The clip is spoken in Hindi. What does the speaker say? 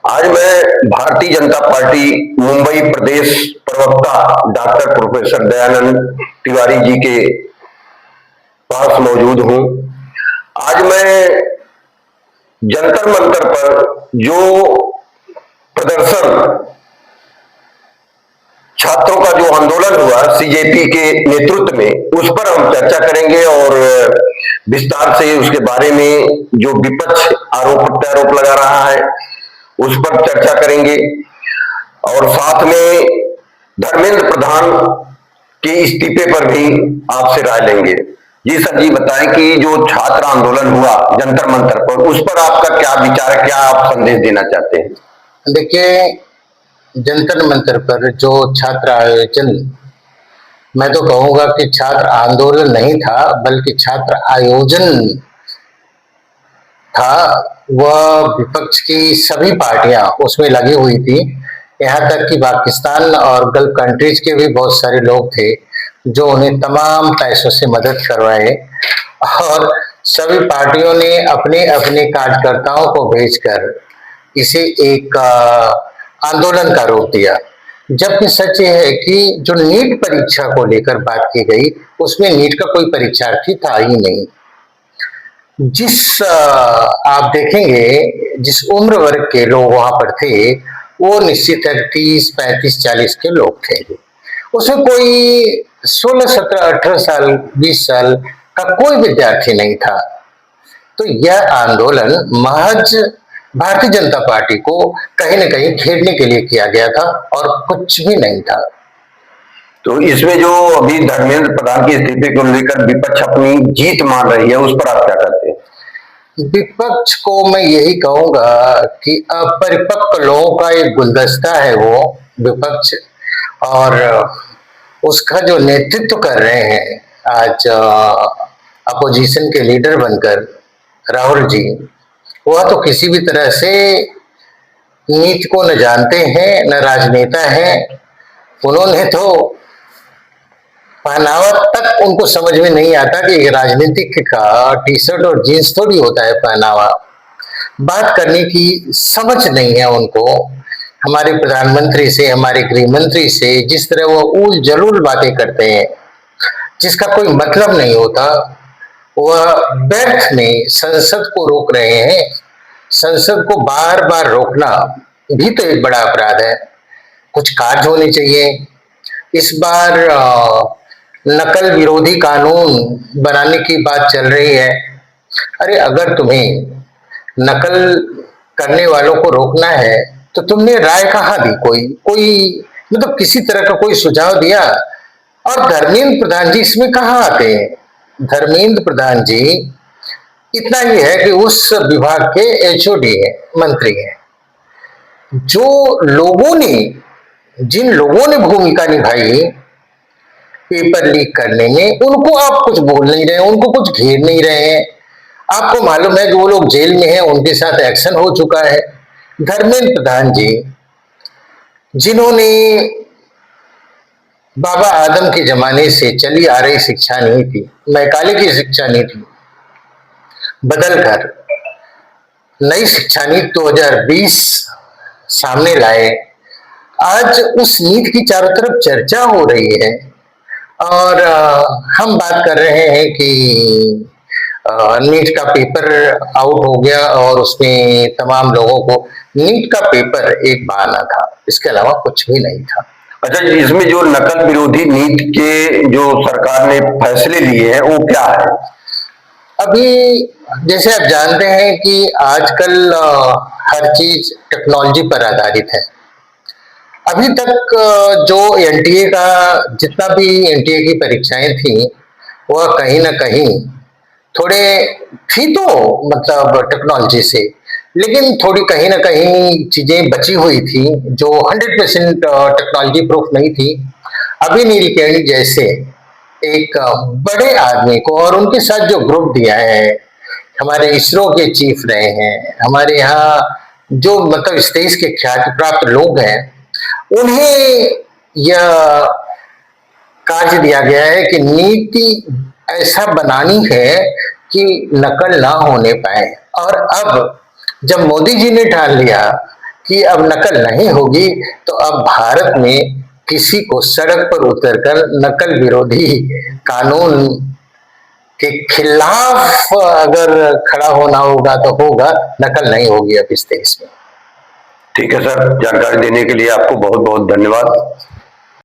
आज मैं भारतीय जनता पार्टी मुंबई प्रदेश प्रवक्ता डॉक्टर प्रोफेसर दयानंद तिवारी जी के पास मौजूद हूं। आज मैं जंतर मंतर पर जो प्रदर्शन, छात्रों का जो आंदोलन हुआ सीजेपी के नेतृत्व में, उस पर हम चर्चा करेंगे और विस्तार से उसके बारे में जो विपक्ष आरोप प्रत्यारोप लगा रहा है उस पर चर्चा करेंगे और साथ में धर्मेंद्र प्रधान के इस्तीफे पर भी आपसे राय लेंगे। जी सर, जी बताएं कि जो छात्र आंदोलन हुआ जंतर मंतर पर, उस पर आपका क्या विचार है, क्या आप संदेश देना चाहते हैं? देखिए, जंतर मंतर पर जो छात्र आयोजन, मैं तो कहूंगा कि छात्र आंदोलन नहीं था बल्कि छात्र आयोजन था। वह विपक्ष की सभी पार्टियां उसमें लगी हुई थी। यहाँ तक कि पाकिस्तान और गल्फ कंट्रीज के भी बहुत सारे लोग थे जो उन्हें तमाम पैसों से मदद करवाए और सभी पार्टियों ने अपने अपने कार्यकर्ताओं को भेजकर इसे एक आंदोलन का रूप दिया। जबकि सच ये है कि जो नीट परीक्षा को लेकर बात की गई, उसमें नीट का कोई परीक्षार्थी था ही नहीं। आप देखेंगे जिस उम्र वर्ग के लोग वहां पर थे, वो निश्चित है 30, 35, 40 के लोग थे। उसमें कोई 16, 17, 18 साल, 20 साल का कोई विद्यार्थी नहीं था। तो यह आंदोलन महज भारतीय जनता पार्टी को कहीं न कहीं घेरने के लिए किया गया था और कुछ भी नहीं था। तो इसमें जो अभी धर्मेंद्र प्रधान के इस्तीफे को लेकर विपक्ष अपनी जीत मान रही है, उस पर आप क्या कहते हैं? विपक्ष को मैं यही कहूंगा कि अपरिपक्व लोगों का एक गुलदस्ता है वो विपक्ष, और उसका जो नेतृत्व कर रहे हैं आज अपोजिशन के लीडर बनकर राहुल जी, वह तो किसी भी तरह से नीति को न जानते हैं न राजनेता हैं। उन्होंने तो पहनावा तक उनको समझ में नहीं आता कि राजनीतिक का टी शर्ट और जीन्स थोड़ी होता है पहनावा। बात करने की समझ नहीं है उनको। हमारे प्रधानमंत्री से, हमारे गृह मंत्री से जिस तरह वो उल जलूल बातें करते हैं जिसका कोई मतलब नहीं होता, वह व्यर्थ में संसद को रोक रहे हैं। संसद को बार बार रोकना भी तो एक बड़ा अपराध है। कुछ कार्य होने चाहिए। इस बार नकल विरोधी कानून बनाने की बात चल रही है। अरे अगर तुम्हें नकल करने वालों को रोकना है तो तुमने राय कहाँ दी? कोई मतलब किसी तरह का कोई सुझाव दिया? और धर्मेंद्र प्रधान जी इसमें कहाँ आते हैं? धर्मेंद्र प्रधान जी इतना ही है कि उस विभाग के एचओडी है, मंत्री हैं। जिन लोगों ने भूमिका निभाई पेपर लीक करने में, उनको आप कुछ बोल नहीं रहे हैं, उनको कुछ घेर नहीं रहे हैं। आपको मालूम है कि वो लोग जेल में हैं, उनके साथ एक्शन हो चुका है। धर्मेंद्र प्रधान जी, जिन्होंने बाबा आदम के जमाने से चली आ रही शिक्षा नीति, मैकाले की शिक्षा नीति बदलकर नई शिक्षा नीति 2020 सामने लाए। आज उस नीति की चारों तरफ चर्चा हो रही है और हम बात कर रहे हैं कि नीट का पेपर आउट हो गया और उसमें तमाम लोगों को नीट का पेपर एक बहाना था, इसके अलावा कुछ भी नहीं था। अच्छा, इसमें जो नकल विरोधी नीति के जो सरकार ने फैसले लिए हैं वो क्या है? अभी जैसे आप जानते हैं कि आजकल हर चीज टेक्नोलॉजी पर आधारित है। अभी तक जो एनटीए का जितना भी एनटीए की परीक्षाएं थी, वह कहीं ना कहीं थोड़े थी तो मतलब टेक्नोलॉजी से, लेकिन थोड़ी कहीं ना कहीं चीजें बची हुई थी जो 100% टेक्नोलॉजी प्रूफ नहीं थी। अभी नील केणी जैसे एक बड़े आदमी को और उनके साथ जो ग्रुप दिया है, हमारे इसरो के चीफ रहे हैं, हमारे यहाँ जो मतलब इस देश के ख्याति प्राप्त लोग हैं, उन्हें यह कार्य दिया गया है कि नीति ऐसा बनानी है कि नकल ना होने पाए। और अब जब मोदी जी ने ठान लिया कि अब नकल नहीं होगी, तो अब भारत में किसी को सड़क पर उतरकर नकल विरोधी कानून के खिलाफ अगर खड़ा होना होगा तो होगा, नकल नहीं होगी अब इस देश में। ठीक है सर, जानकारी देने के लिए आपको बहुत बहुत धन्यवाद।